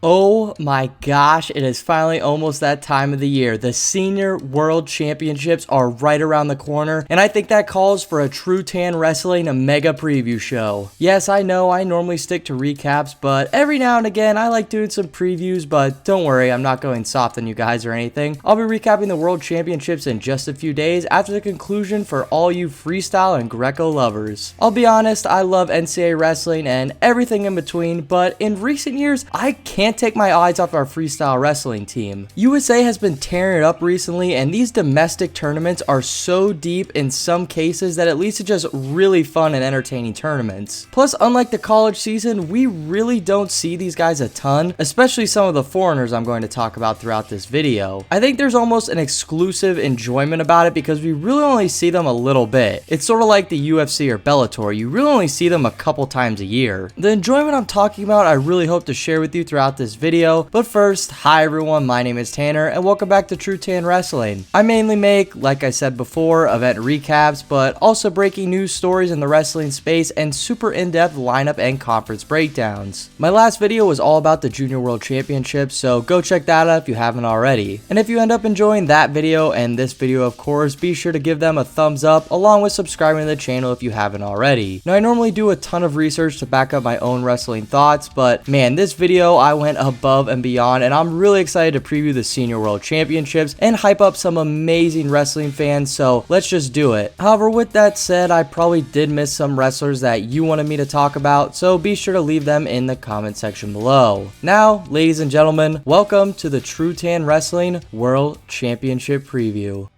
Oh my gosh, it is finally almost that time of the year. The Senior World Championships are right around the corner, and I think that calls for a TrueTan Wrestling mega preview show. Yes, I know I normally stick to recaps, but every now and again I like doing some previews, but don't worry, I'm not going soft on you guys or anything. I'll be recapping the World Championships in just a few days after the conclusion for all you freestyle and Greco lovers. I'll be honest, I love NCAA wrestling and everything in between, but in recent years, I can't take my eyes off our freestyle wrestling team. USA has been tearing it up recently, and these domestic tournaments are so deep in some cases that it leads to just really fun and entertaining tournaments. Plus, unlike the college season, we really don't see these guys a ton, especially some of the foreigners I'm going to talk about throughout this video. I think there's almost an exclusive enjoyment about it because we really only see them a little bit. It's sort of like the UFC or Bellator, you really only see them a couple times a year. The enjoyment I'm talking about I really hope to share with you throughout this video, but first, hi everyone, my name is Tanner and welcome back to TrueTan Wrestling. I mainly make, like I said before, event recaps, but also breaking news stories in the wrestling space and super in-depth lineup and conference breakdowns. My last video was all about the Junior World Championships, so go check that out if you haven't already. And if you end up enjoying that video and this video of course, be sure to give them a thumbs up along with subscribing to the channel if you haven't already. Now I normally do a ton of research to back up my own wrestling thoughts, but man, this video I went above and beyond, and I'm really excited to preview the Senior World Championships and hype up some amazing wrestling fans, so let's just do it. However, with that said, I probably did miss some wrestlers that you wanted me to talk about, so be sure to leave them in the comment section below. Now, ladies and gentlemen, welcome to the TrueTan Wrestling World Championship Preview.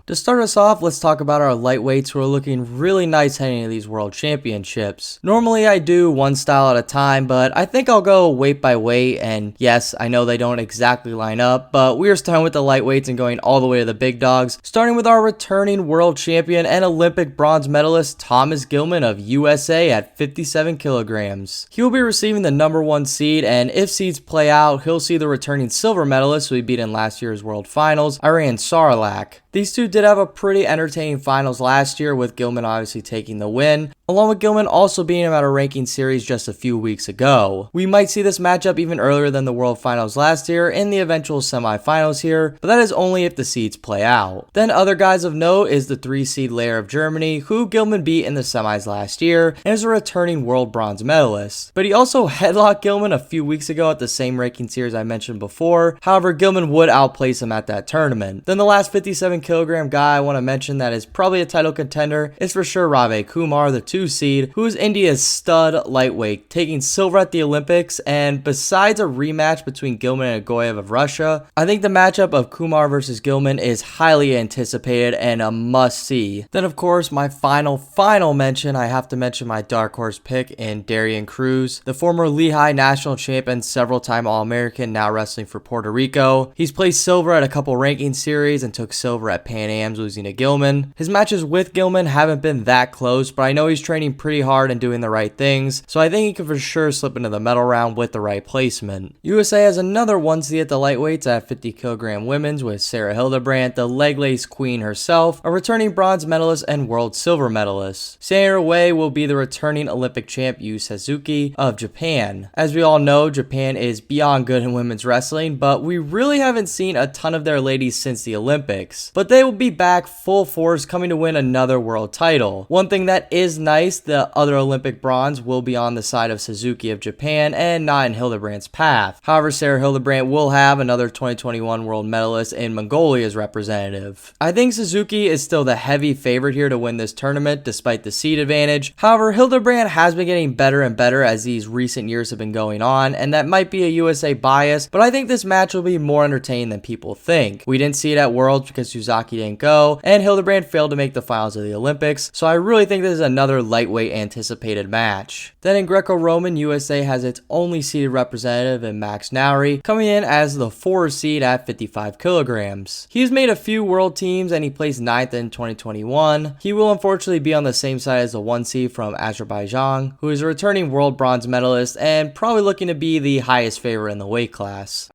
To start us off, let's talk about our lightweights who are looking really nice heading into these world championships. Normally I do one style at a time, but I think I'll go weight by weight, and yes, I know they don't exactly line up, but we are starting with the lightweights and going all the way to the big dogs, starting with our returning world champion and Olympic bronze medalist Thomas Gilman of USA at 57 kilograms. He will be receiving the #1 seed, and if seeds play out, he'll see the returning silver medalist who he beat in last year's world finals, Ariane Sarlak. These two did have a pretty entertaining finals last year, with Gilman obviously taking the win, along with Gilman also beating him at a ranking series just a few weeks ago. We might see this matchup even earlier than the World Finals last year in the eventual semifinals here, but that is only if the seeds play out. Then other guys of note is the 3 seed Lair of Germany, who Gilman beat in the semis last year and is a returning world bronze medalist. But he also headlocked Gilman a few weeks ago at the same ranking series I mentioned before. However, Gilman would outplace him at that tournament. Then the last 57 kilogram guy I want to mention that is probably a title contender is for sure Ravi Kumar, the 2 seed, who is India's stud lightweight, taking silver at the Olympics. And besides a rematch between Gilman and Agoyev of Russia, I think the matchup of Kumar versus Gilman is highly anticipated and a must-see. Then of course, my final mention, I have to mention my dark horse pick in Darian Cruz, the former Lehigh national champion, several-time All-American, now wrestling for Puerto Rico. He's placed silver at a couple ranking series and took silver at Pan Am's, losing to Gilman. His matches with Gilman haven't been that close, but I know he's training pretty hard and doing the right things, so I think he could for sure slip into the medal round with the right placement. USA has another 1 seed at the lightweights at 50 kilogram women's with Sarah Hildebrandt, the leg lace queen herself, a returning bronze medalist and world silver medalist. Standing her way will be the returning Olympic champ Yu Suzuki of Japan. As we all know, Japan is beyond good in women's wrestling, but we really haven't seen a ton of their ladies since the Olympics. But they will be back full force, coming to win another world title. One thing that is nice, the other Olympic bronze will be on the side of Suzuki of Japan and not in Hildebrandt's path. However, Sarah Hildebrandt will have another 2021 world medalist in Mongolia as representative. I think Suzuki is still the heavy favorite here to win this tournament despite the seed advantage. However, Hildebrandt has been getting better and better as these recent years have been going on, and that might be a USA bias, but I think this match will be more entertaining than people think. We didn't see it at Worlds because Suzaki didn't go, and Hildebrandt failed to make the finals of the Olympics, so I really think this is another lightweight anticipated match. Then in Greco-Roman, USA has its only seeded representative in Max Nowry, coming in as the 4 seed at 55 kilograms. He's made a few world teams and he placed 9th in 2021. He will unfortunately be on the same side as the 1 seed from Azerbaijan, who is a returning world bronze medalist and probably looking to be the highest favorite in the weight class.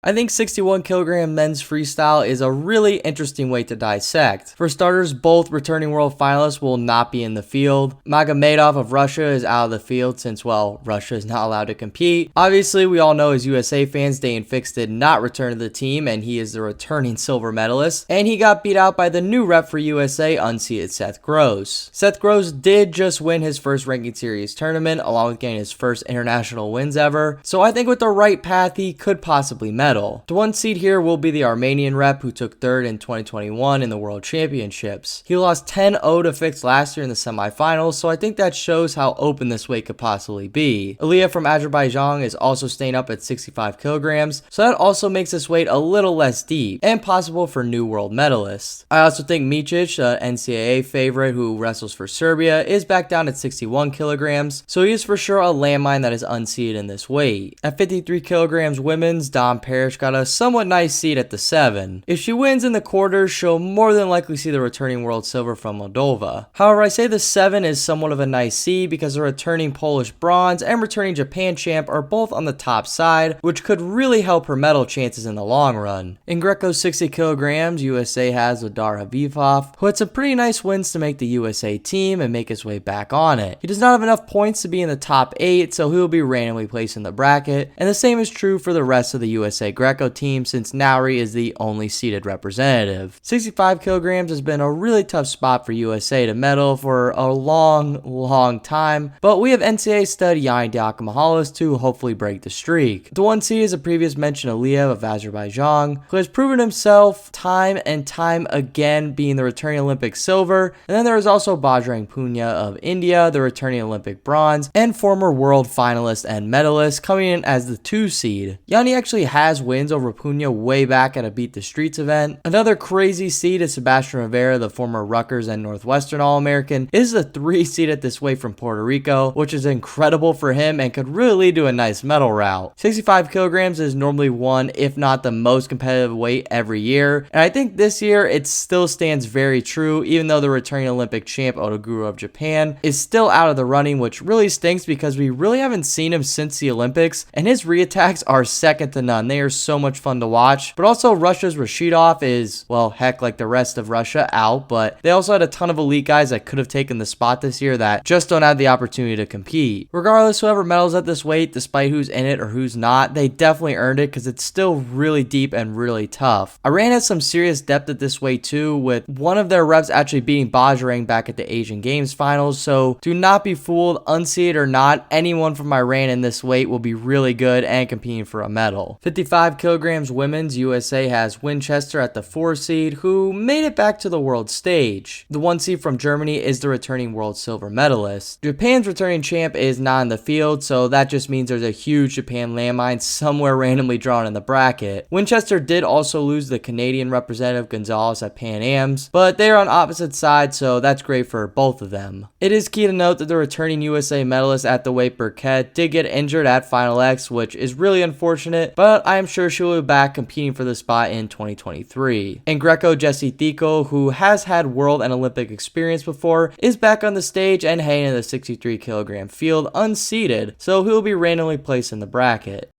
I think 61 kilogram men's freestyle is a really interesting weight to dissect. For starters, both returning world finalists will not be in the field. Magomedov of Russia is out of the field since, well, Russia is not allowed to compete. Obviously, we all know as USA fans, Dane Fix did not return to the team, and he is the returning silver medalist. And he got beat out by the new rep for USA, unseeded Seth Gross. Seth Gross did just win his first ranking series tournament, along with getting his first international wins ever. So I think with the right path, he could possibly medal. The one seed here will be the Armenian rep who took third in 2021 in the World Championships. He lost 10-0 to Fix last year in the semifinals, so I think that shows how open this weight could possibly be. Ilya from Azerbaijan is also staying up at 65 kilograms, so that also makes this weight a little less deep and possible for new world medalists. I also think Micic, the NCAA favorite who wrestles for Serbia, is back down at 61 kilograms, so he is for sure a landmine that is unseeded in this weight. At 53 kilograms women's, Dom Parrish got a somewhat nice seed at the 7. If she wins in the quarters, she'll more than likely see the returning world silver from Moldova. However, I say the 7 is somewhat of a nice seed because the returning Polish bronze and returning Japan champ are both on the top side, which could really help her medal chances in the long run. In Greco 60 kilograms, USA has Ildar Havifov, who had some pretty nice wins to make the USA team and make his way back on it. He does not have enough points to be in the top 8, so he will be randomly placed in the bracket, and the same is true for the rest of the USA Greco team since Nauri is the only seeded representative. 65 kilograms has been a really tough spot for USA to medal for a long time, but we have NCAA stud Yanni Diakomihalis to hopefully break the streak. The one seed is a previous mention Aliyev of Azerbaijan, who has proven himself time and time again being the returning Olympic silver, and then there is also Bajrang Punia of India, the returning Olympic bronze, and former world finalist and medalist coming in as the 2 seed. Yanni actually has wins over Punia way back at a Beat the Streets event. Another crazy seed is Sebastian Rivera, the former Rutgers and Northwestern All-American, is the 3 seed at this weight from Puerto Rico, which is incredible for him and could really lead to a nice medal route. 65 kilograms is normally one, if not the most competitive weight every year, and I think this year it still stands very true, even though the returning Olympic champ Otoguro of Japan is still out of the running, which really stinks because we really haven't seen him since the Olympics, and his reattacks are second to none. They are so much fun to watch. But also Russia's Rashidov is, well, heck, like the rest of Russia, out, but they also had a ton of elite guys that could have taken the spot this year that just don't have the opportunity to compete. Regardless, whoever medals at this weight, despite who's in it or who's not, they definitely earned it because it's still really deep and really tough. Iran has some serious depth at this weight too, with one of their reps actually beating Bajrang back at the Asian Games finals, so do not be fooled, unseeded or not, anyone from Iran in this weight will be really good and competing for a medal. 55 kilograms women's, USA has Winchester at the 4 seed, who made it back to the world stage. The 1 seed from Germany is the returning world silver medalist. Japan's returning champ is not in the field, so that just means there's a huge Japan landmine somewhere randomly drawn in the bracket. Winchester did also lose the Canadian representative Gonzalez at Pan Am's, but they are on opposite sides, so that's great for both of them. It is key to note that the returning USA medalist at the weight Burkett did get injured at Final X, which is really unfortunate, but I am sure she will be back competing for the spot in 2023. In Greco, Jesse Thico, who has had world and Olympic experience before, is back on the stage and heading in the 63 kilogram field unseeded, so he'll be randomly placed in the bracket.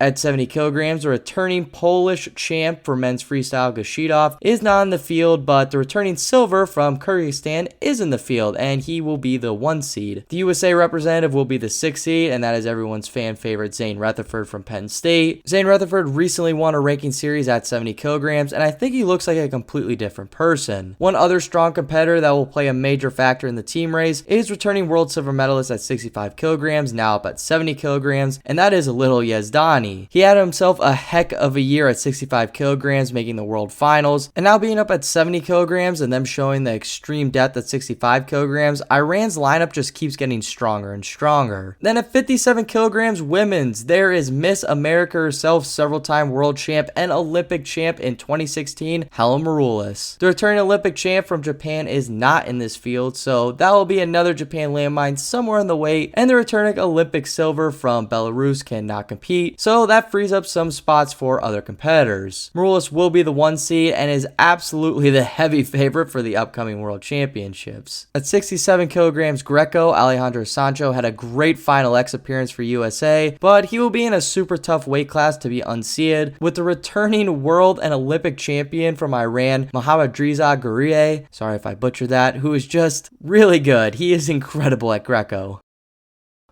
At 70 kilograms, the returning Polish champ for men's freestyle Gashidov is not in the field, but the returning silver from Kyrgyzstan is in the field, and he will be the 1 seed. The USA representative will be the 6 seed, and that is everyone's fan favorite Zane Rutherford from Penn State. Zane Rutherford recently won a ranking series at 70 kilograms, and I think he looks like a completely different person. One other strong competitor that will play a major factor in the team race is returning world silver medalist at 65 kilograms, now up at 70 kilograms, and that is Little Yazdani. He had himself a heck of a year at 65 kilograms, making the world finals, and now being up at 70 kilograms and them showing the extreme depth at 65 kilograms, Iran's lineup just keeps getting stronger and stronger. Then at 57 kilograms women's, there is Miss America herself, several-time world champ and Olympic champ in 2016, Helen Maroulis. The returning Olympic champ from Japan is not in this field, so that will be another Japan landmine somewhere in the weight, and the returning Olympic silver from Belarus cannot compete, so so that frees up some spots for other competitors. Maroulis will be the 1 seed and is absolutely the heavy favorite for the upcoming World Championships. At 67 kilograms Greco, Alejandro Sancho had a great Final X appearance for USA, but he will be in a super tough weight class to be unseated, with the returning world and Olympic champion from Iran, Mohammedreza Gurrieh, sorry if I butchered that, who is just really good. He is incredible at Greco.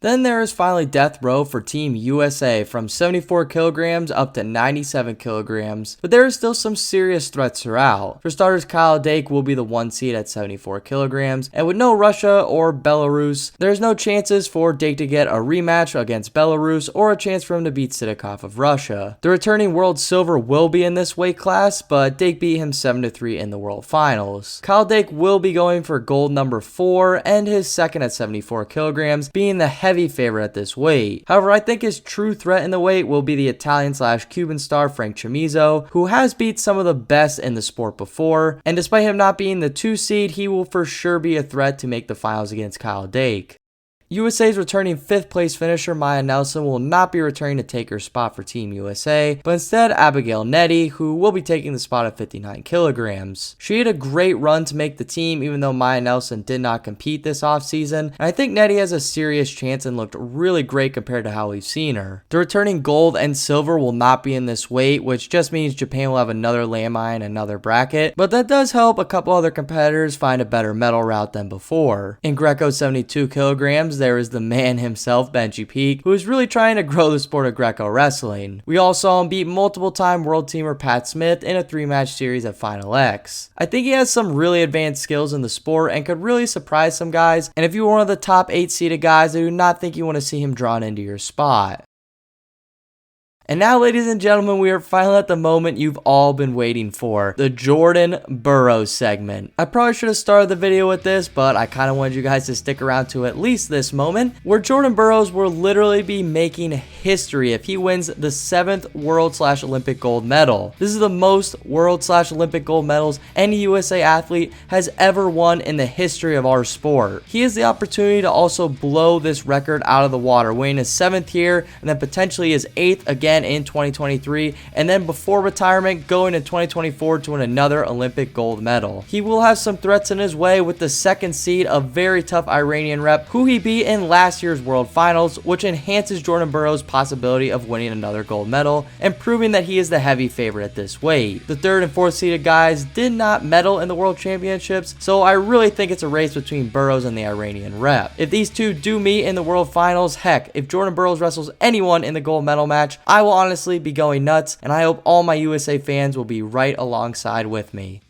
Then there is finally death row for Team USA from 74 kilograms up to 97 kilograms, but there is still some serious threats throughout. For starters, Kyle Dake will be the 1 seed at 74 kilograms, and with no Russia or Belarus, there's no chances for Dake to get a rematch against Belarus or a chance for him to beat Sidakov of Russia. The returning world silver will be in this weight class, but Dake beat him 7-3 in the world finals. Kyle Dake will be going for gold number 4 and his second at 74 kilograms, being the heavy favorite at this weight. However, I think his true threat in the weight will be the Italian/Cuban star Frank Chamizo, who has beat some of the best in the sport before, and despite him not being the 2 seed, he will for sure be a threat to make the finals against Kyle Dake. USA's returning 5th place finisher Maya Nelson will not be returning to take her spot for Team USA, but instead Abigail Nettie, who will be taking the spot at 59 kilograms. She had a great run to make the team even though Maya Nelson did not compete this offseason, and I think Nettie has a serious chance and looked really great compared to how we've seen her. The returning gold and silver will not be in this weight, which just means Japan will have another landmine, another bracket, but that does help a couple other competitors find a better medal route than before. In Greco 72 kilograms, there is the man himself, Benji Peak, who is really trying to grow the sport of Greco wrestling. We all saw him beat multiple-time world teamer Pat Smith in a 3-match series at Final X. I think he has some really advanced skills in the sport and could really surprise some guys, and if you were one of the top 8 seeded guys, I do not think you want to see him drawn into your spot. And now, ladies and gentlemen, we are finally at the moment you've all been waiting for, the Jordan Burroughs segment. I probably should have started the video with this, but I kind of wanted you guys to stick around to at least this moment, where Jordan Burroughs will literally be making history if he wins the 7th World/Olympic gold medal. This is the most World/Olympic gold medals any USA athlete has ever won in the history of our sport. He has the opportunity to also blow this record out of the water, winning his 7th year and then potentially his 8th again in 2023, and then before retirement going in 2024 to win another Olympic gold medal. He will have some threats in his way with the 2nd seed, a very tough Iranian rep who he beat in last year's World Finals, which enhances Jordan Burroughs' possibility of winning another gold medal and proving that he is the heavy favorite at this weight. The 3rd and 4th seeded guys did not medal in the World Championships, so I really think it's a race between Burroughs and the Iranian rep. If these two do meet in the World Finals, heck, if Jordan Burroughs wrestles anyone in the gold medal match, I will honestly be going nuts, and I hope all my USA fans will be right alongside with me.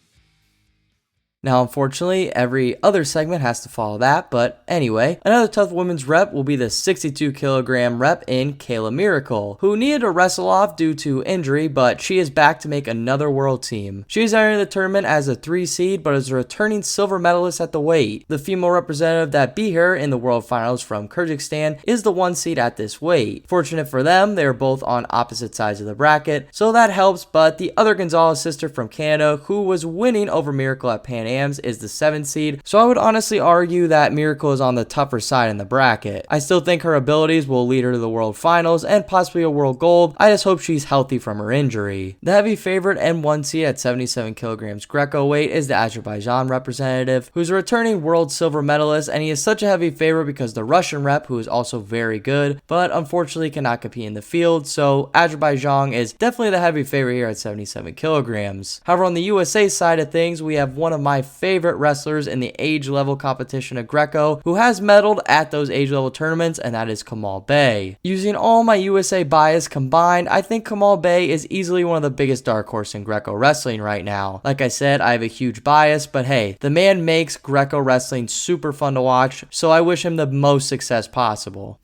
Now, unfortunately, every other segment has to follow that, but anyway, another tough women's rep will be the 62 kilogram rep in Kayla Miracle, who needed to wrestle off due to injury, but she is back to make another world team. She is entering the tournament as a 3 seed, but is a returning silver medalist at the weight. The female representative that beat her in the World Finals from Kyrgyzstan is the 1 seed at this weight. Fortunate for them, they are both on opposite sides of the bracket, so that helps, but the other Gonzalez sister from Canada, who was winning over Miracle at Pan is the 7th seed, so I would honestly argue that Miracle is on the tougher side in the bracket. I still think her abilities will lead her to the World Finals and possibly a World Gold. I just hope she's healthy from her injury. The heavy favorite and 1 seed at 77 kilograms Greco weight is the Azerbaijan representative, who's a returning world silver medalist, and he is such a heavy favorite because the Russian rep, who is also very good, but unfortunately cannot compete in the field, so Azerbaijan is definitely the heavy favorite here at 77 kilograms. However, on the USA side of things, we have one of my favorite wrestlers in the age level competition of Greco who has medaled at those age level tournaments, and that is Kamal Bey. Using all my USA bias combined, I think Kamal Bey is easily one of the biggest dark horse in Greco wrestling right now. Like I said, I have a huge bias, but hey, the man makes Greco wrestling super fun to watch, so I wish him the most success possible.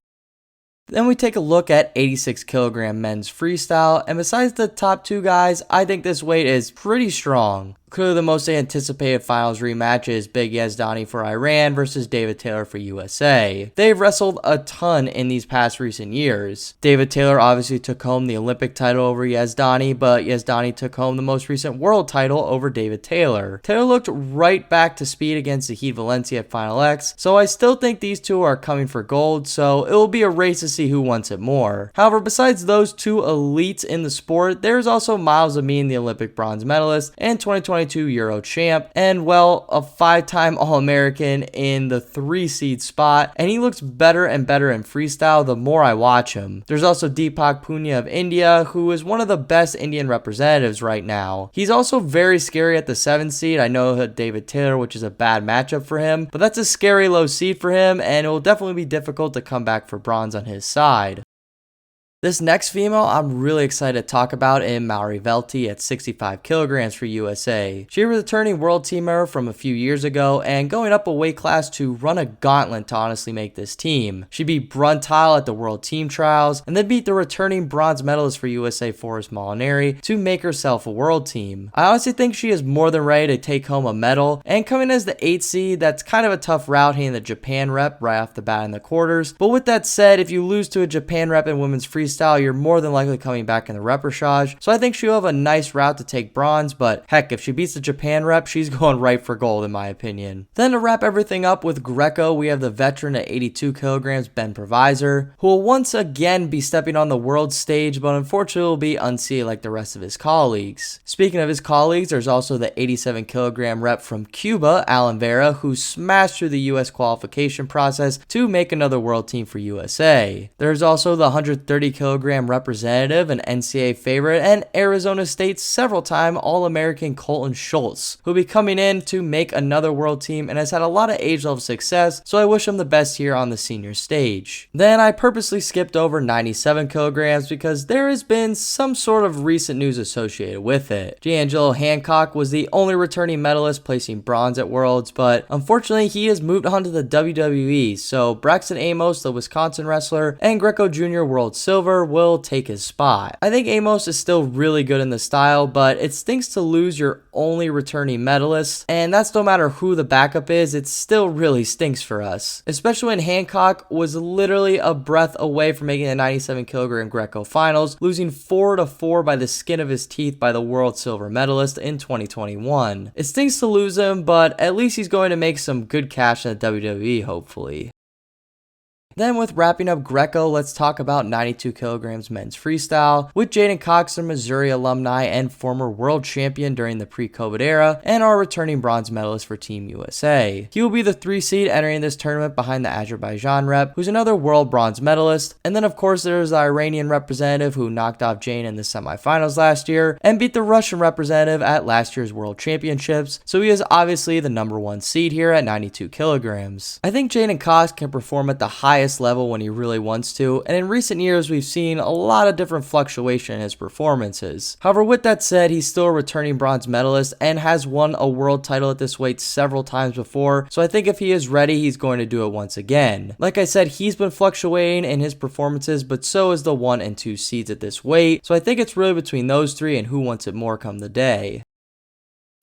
Then we take a look at 86 kilogram men's freestyle, and besides the top 2 guys, I think this weight is pretty strong. Clearly the most anticipated finals rematch is Big Yazdani for Iran versus David Taylor for USA. They've wrestled a ton in these past recent years. David Taylor obviously took home the Olympic title over Yazdani, but Yazdani took home the most recent world title over David Taylor. Taylor looked right back to speed against Zahid Valencia at Final X, so I still think these two are coming for gold, so it will be a race to see who wants it more. However, besides those two elites in the sport, there's also Miles Amin, the Olympic bronze medalist and 2022 Euro champ, and well, a 5-time All-American in the 3 seed spot, and he looks better and better in freestyle the more I watch him. There's also Deepak Punia of India, who is one of the best Indian representatives right now. He's also very scary at the 7 seed. I know David Taylor, which is a bad matchup for him, but that's a scary low seed for him, and it will definitely be difficult to come back for bronze on his side. This next female I'm really excited to talk about in Maori Velti at 65 kilograms for USA. She was a returning world team member from a few years ago and going up a weight class to run a gauntlet to honestly make this team. She beat Bruntile at the world team trials and then beat the returning bronze medalist for USA Forrest Molinari to make herself a world team. I honestly think she is more than ready to take home a medal, and coming as the 8 seed, that's kind of a tough route hitting the Japan rep right off the bat in the quarters. But with that said, if you lose to a Japan rep in women's freestyle, you're more than likely coming back in the repechage, so I think she'll have a nice route to take bronze, but heck, if she beats the Japan rep, she's going right for gold in my opinion. Then to wrap everything up with Greco, we have the veteran at 82 kilograms, Ben Provisor, who will once again be stepping on the world stage, but unfortunately will be unseated like the rest of his colleagues. Speaking of his colleagues, there's also the 87 kilogram rep from Cuba, Alan Vera, who smashed through the US qualification process to make another world team for USA. There's also the 130 kilogram representative, an NCAA favorite, and Arizona State's several-time All-American Colton Schultz, who'll be coming in to make another world team and has had a lot of age-level success, so I wish him the best here on the senior stage. Then I purposely skipped over 97 kilograms because there has been some sort of recent news associated with it. D'Angelo Hancock was the only returning medalist, placing bronze at Worlds, but unfortunately he has moved on to the WWE, so Braxton Amos, the Wisconsin wrestler, and Greco Jr. World Silver will take his spot. I think Amos is still really good in the style, but it stinks to lose your only returning medalist, and that's no matter who the backup is, it still really stinks for us. Especially when Hancock was literally a breath away from making the 97 kilogram Greco finals, losing 4-4 by the skin of his teeth by the world silver medalist in 2021. It stinks to lose him, but at least he's going to make some good cash in the WWE hopefully. Then with wrapping up Greco, let's talk about 92 kilograms men's freestyle with Jaden Cox, a Missouri alumni and former world champion during the pre-COVID era and our returning bronze medalist for Team USA. He will be the 3 seed entering this tournament behind the Azerbaijan rep, who's another world bronze medalist. And then of course there's the Iranian representative who knocked off Jane in the semifinals last year and beat the Russian representative at last year's world championships, so he is obviously the number 1 seed here at 92 kilograms. I think Jaden Cox can perform at the highest level when he really wants to, and in recent years we've seen a lot of different fluctuation in his performances. However, with that said, he's still a returning bronze medalist and has won a world title at this weight several times before, so I think if he is ready, he's going to do it once again. Like I said, he's been fluctuating in his performances, but so is the 1 and 2 seeds at this weight, so I think it's really between those 3 and who wants it more come the day.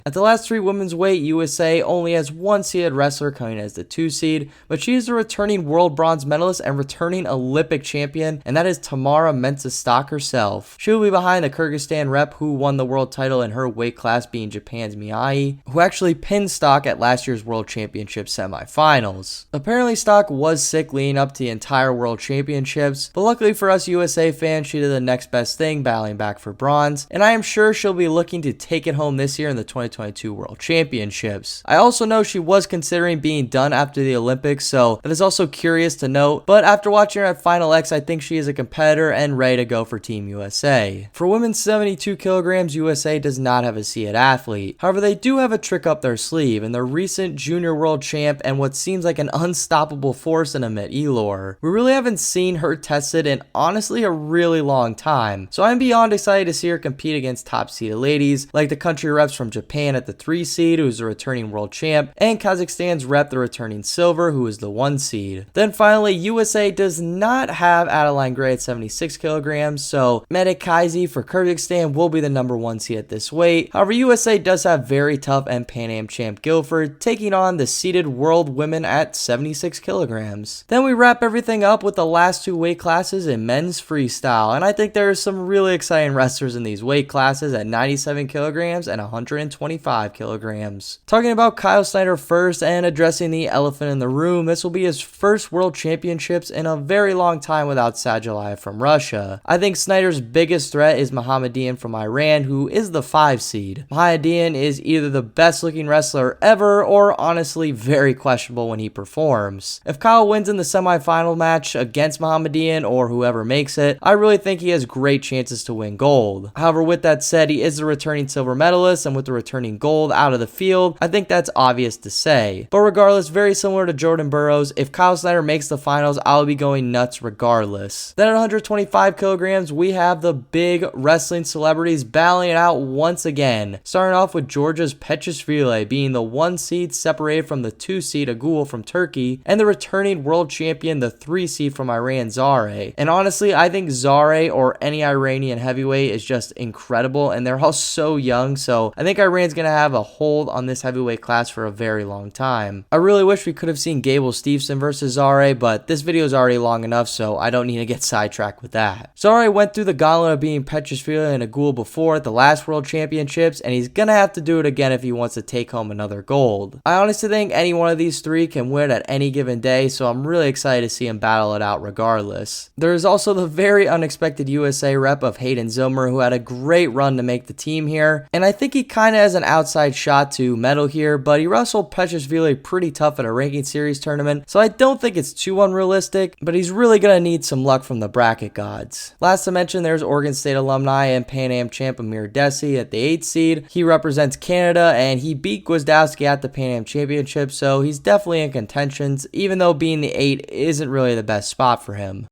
At the last 3 women's weight, USA only has 1 seeded wrestler coming as the 2 seed, but she is the returning world bronze medalist and returning Olympic champion, and that is Tamara Mensah-Stock herself. She will be behind the Kyrgyzstan rep who won the world title in her weight class, being Japan's Miyai, who actually pinned Stock at last year's world championship semifinals. Apparently Stock was sick leading up to the entire world championships, but luckily for us USA fans, she did the next best thing, battling back for bronze, and I am sure she'll be looking to take it home this year in the 2022 World Championships. I also know she was considering being done after the Olympics, so that is also curious to note, but after watching her at Final X, I think she is a competitor and ready to go for Team USA. For women's 72 kilograms, USA does not have a seeded athlete. However, they do have a trick up their sleeve in their recent junior world champ and what seems like an unstoppable force in Amit Elor. We really haven't seen her tested in honestly a really long time, so I'm beyond excited to see her compete against top seeded ladies like the country reps from Japan, Japan at the 3 seed, who is the returning world champ, and Kazakhstan's rep, the returning silver, who is the 1 seed. Then finally, USA does not have Adeline Gray at 76 kilograms, so Mehdi Kaizi for Kyrgyzstan will be the number 1 seed at this weight. However, USA does have very tough and Pan Am champ Guilford taking on the seeded world women at 76 kilograms. Then we wrap everything up with the last 2 weight classes in men's freestyle, and I think there are some really exciting wrestlers in these weight classes at 97 kilograms and 125 kilograms. Talking about Kyle Snyder first and addressing the elephant in the room, this will be his first world championships in a very long time without Sadulayev from Russia. I think Snyder's biggest threat is Mohammedian from Iran, who is the 5 seed. Mohammedian is either the best looking wrestler ever or honestly very questionable when he performs. If Kyle wins in the semifinal match against Mohammedian or whoever makes it, I really think he has great chances to win gold. However, with that said, he is the returning silver medalist, and with the returning gold out of the field, I think that's obvious to say. But regardless, very similar to Jordan Burroughs, if Kyle Snyder makes the finals, I'll be going nuts regardless. Then at 125 kilograms, we have the big wrestling celebrities battling it out once again. Starting off with Georgia's Petrishvili being the 1 seed separated from the 2 seed Agul from Turkey, and the returning world champion, the 3 seed from Iran, Zare. And honestly, I think Zare or any Iranian heavyweight is just incredible, and they're all so young, so I think Iran's going to have a hold on this heavyweight class for a very long time. I really wish we could have seen Gable Steveson versus Zare, but this video is already long enough, so I don't need to get sidetracked with that. Zare went through the gauntlet of being Petrishvili and Agul before at the last world championships, and he's going to have to do it again if he wants to take home another gold. I honestly think any one of these 3 can win at any given day, so I'm really excited to see him battle it out regardless. There is also the very unexpected USA rep of Hayden Zilmer, who had a great run to make the team here, and I think he kind of has an outside shot to medal here, but he wrestled Petrishvili pretty tough at a ranking series tournament, so I don't think it's too unrealistic, but he's really going to need some luck from the bracket gods. Last to mention, there's Oregon State alumni and Pan Am champ Amir Desi at the 8th seed. He represents Canada, and he beat Gwiazdowski at the Pan Am Championship, so he's definitely in contentions, even though being the 8 isn't really the best spot for him.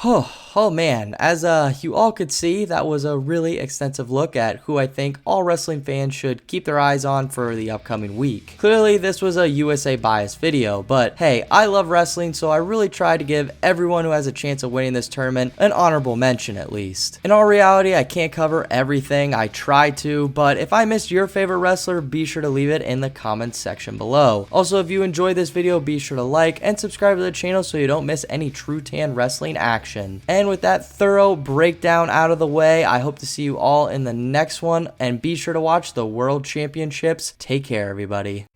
Oh man, as you all could see, that was a really extensive look at who I think all wrestling fans should keep their eyes on for the upcoming week. Clearly, this was a USA biased video, but hey, I love wrestling, so I really try to give everyone who has a chance of winning this tournament an honorable mention at least. In all reality, I can't cover everything, I try to, but if I missed your favorite wrestler, be sure to leave it in the comments section below. Also, if you enjoyed this video, be sure to like and subscribe to the channel so you don't miss any TrueTan wrestling action. And with that thorough breakdown out of the way, I hope to see you all in the next one, and be sure to watch the World Championships. Take care, everybody.